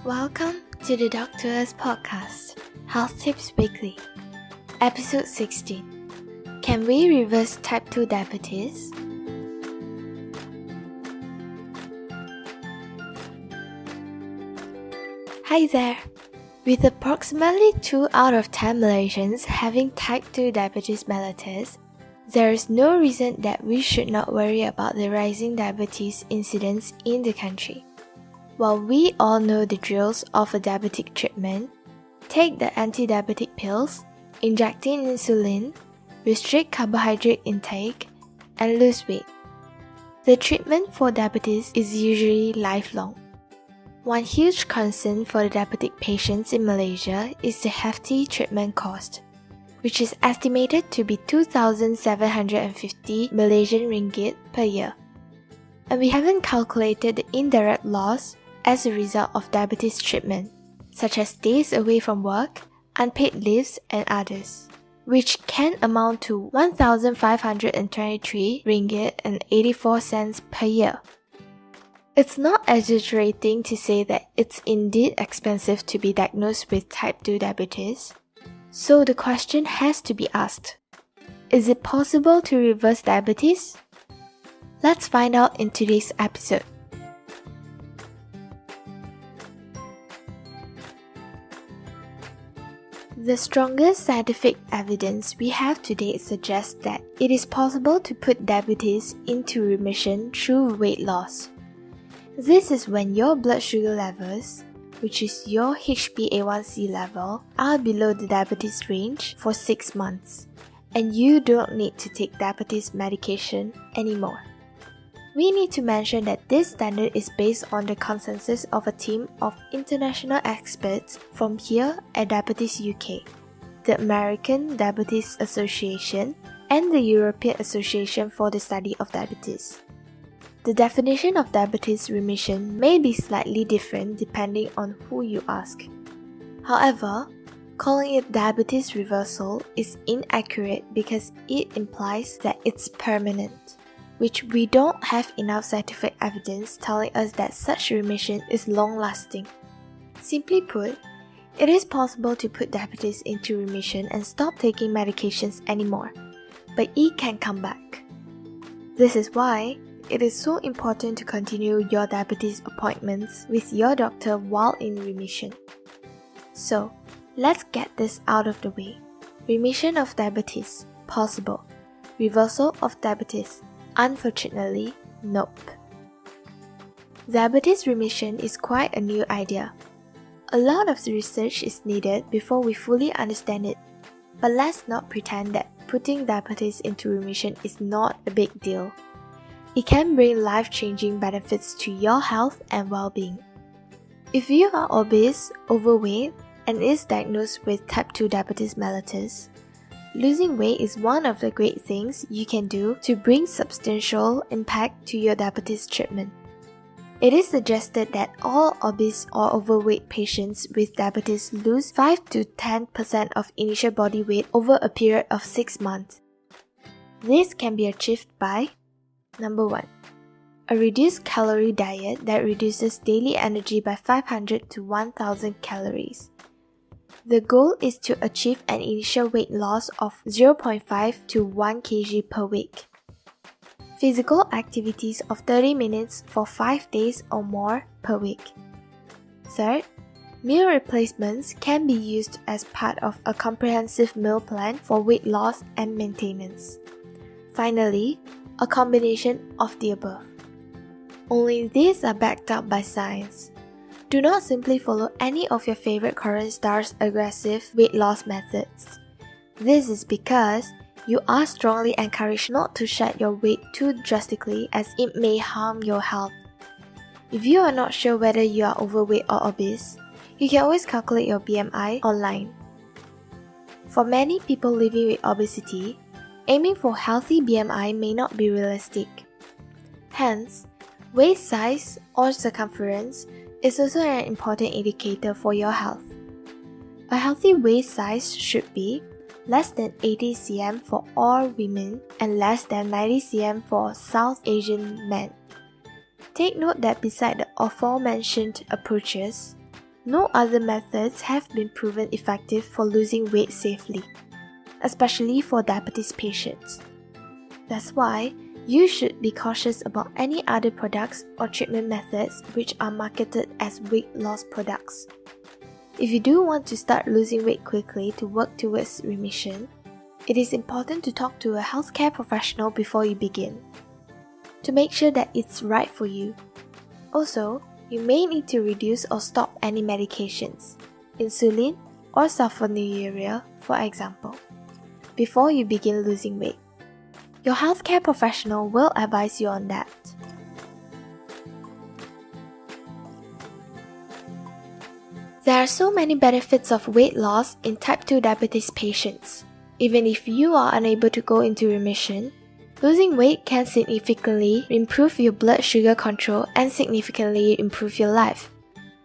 Welcome to the Doctor's Podcast, Health Tips Weekly, Episode 16. Can we reverse type 2 diabetes? Hi there! With approximately 2 out of 10 Malaysians having type 2 diabetes mellitus, there is no reason that we should not worry about the rising diabetes incidence in the country. While we all know the drills of a diabetic treatment, take the anti-diabetic pills, injecting insulin, restrict carbohydrate intake, and lose weight. The treatment for diabetes is usually lifelong. One huge concern for the diabetic patients in Malaysia is the hefty treatment cost, which is estimated to be 2,750 Malaysian ringgit per year. And we haven't calculated the indirect loss as a result of diabetes treatment, such as days away from work, unpaid leaves, and others, which can amount to 1,523 ringgit and 84 cents per year. It's not exaggerating to say that it's indeed expensive to be diagnosed with type 2 diabetes. So the question has to be asked, is it possible to reverse diabetes? Let's find out in today's episode. The strongest scientific evidence we have to date suggests that it is possible to put diabetes into remission through weight loss. This is when your blood sugar levels, which is your HbA1c level, are below the diabetes range for 6 months, and you don't need to take diabetes medication anymore. We need to mention that this standard is based on the consensus of a team of international experts from here at Diabetes UK, the American Diabetes Association, and the European Association for the Study of Diabetes. The definition of diabetes remission may be slightly different depending on who you ask. However, calling it diabetes reversal is inaccurate because it implies that it's permanent, which we don't have enough scientific evidence telling us that such remission is long-lasting. Simply put, it is possible to put diabetes into remission and stop taking medications anymore, but it can come back. This is why it is so important to continue your diabetes appointments with your doctor while in remission. So, let's get this out of the way. Remission of diabetes, possible. Reversal of diabetes, unfortunately, nope. Diabetes remission is quite a new idea. A lot of research is needed before we fully understand it. But let's not pretend that putting diabetes into remission is not a big deal. It can bring life-changing benefits to your health and well-being. If you are obese, overweight, and is diagnosed with type 2 diabetes mellitus, losing weight is one of the great things you can do to bring substantial impact to your diabetes treatment. It is suggested that all obese or overweight patients with diabetes lose 5 to 10% of initial body weight over a period of 6 months. This can be achieved by Number 1. A reduced calorie diet that reduces daily energy by 500 to 1000 calories. The goal is to achieve an initial weight loss of 0.5 to 1 kg per week. Physical activities of 30 minutes for 5 days or more per week. Third, meal replacements can be used as part of a comprehensive meal plan for weight loss and maintenance. Finally, a combination of the above. Only these are backed up by science. Do not simply follow any of your favorite Korean stars' aggressive weight loss methods. This is because you are strongly encouraged not to shed your weight too drastically as it may harm your health. If you are not sure whether you are overweight or obese, you can always calculate your BMI online. For many people living with obesity, aiming for healthy BMI may not be realistic. Hence, waist size or circumference is also an important indicator for your health. A healthy waist size should be less than 80 cm for all women and less than 90 cm for South Asian men. Take note that beside the aforementioned approaches, no other methods have been proven effective for losing weight safely, especially for diabetes patients. That's why you should be cautious about any other products or treatment methods which are marketed as weight loss products. If you do want to start losing weight quickly to work towards remission, it is important to talk to a healthcare professional before you begin, to make sure that it's right for you. Also, you may need to reduce or stop any medications, insulin or sulfonylurea, for example, before you begin losing weight. Your healthcare professional will advise you on that. There are so many benefits of weight loss in type 2 diabetes patients. Even if you are unable to go into remission, losing weight can significantly improve your blood sugar control and significantly improve your life.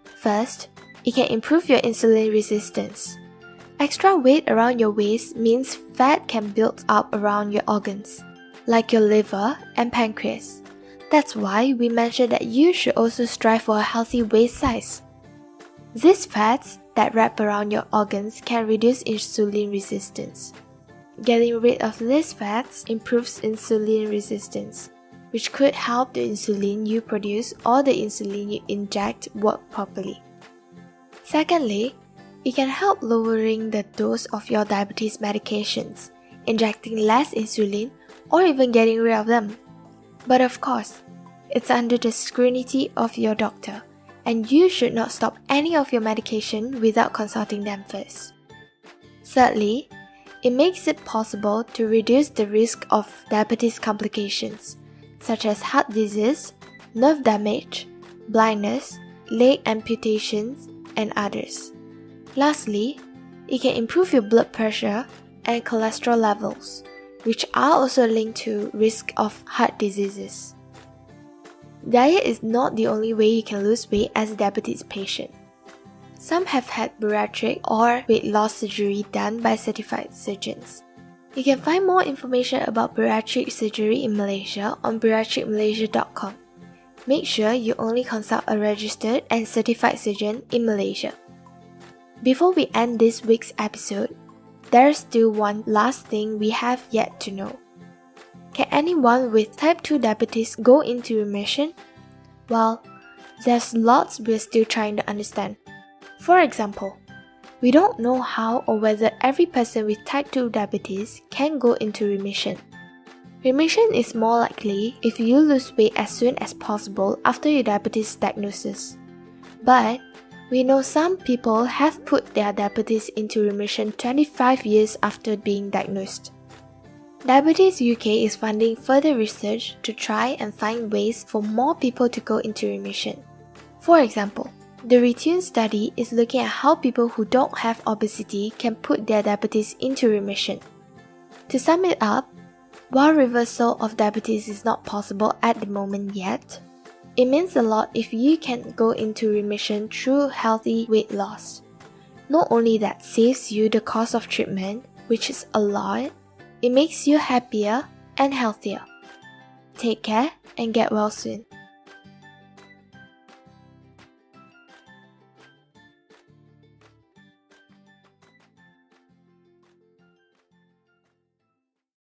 First, it can improve your insulin resistance. Extra weight around your waist means fat can build up around your organs, like your liver and pancreas. That's why we mentioned that you should also strive for a healthy waist size. These fats that wrap around your organs can reduce insulin resistance. Getting rid of these fats improves insulin resistance, which could help the insulin you produce or the insulin you inject work properly. Secondly, it can help lowering the dose of your diabetes medications, injecting less insulin or even getting rid of them. But of course, it's under the scrutiny of your doctor, and you should not stop any of your medication without consulting them first. Thirdly, it makes it possible to reduce the risk of diabetes complications, such as heart disease, nerve damage, blindness, leg amputations, and others. Lastly, it can improve your blood pressure and cholesterol levels, which are also linked to risk of heart diseases. Diet is not the only way you can lose weight as a diabetes patient. Some have had bariatric or weight loss surgery done by certified surgeons. You can find more information about bariatric surgery in Malaysia on bariatricmalaysia.com. Make sure you only consult a registered and certified surgeon in Malaysia. Before we end this week's episode, there's still one last thing we have yet to know. Can anyone with type 2 diabetes go into remission? Well, there's lots we're still trying to understand. For example, we don't know how or whether every person with type 2 diabetes can go into remission. Remission is more likely if you lose weight as soon as possible after your diabetes diagnosis. But we know some people have put their diabetes into remission 25 years after being diagnosed. Diabetes UK is funding further research to try and find ways for more people to go into remission. For example, the Retune study is looking at how people who don't have obesity can put their diabetes into remission. To sum it up, while reversal of diabetes is not possible at the moment yet, it means a lot if you can go into remission through healthy weight loss. Not only that saves you the cost of treatment, which is a lot, it makes you happier and healthier. Take care and get well soon.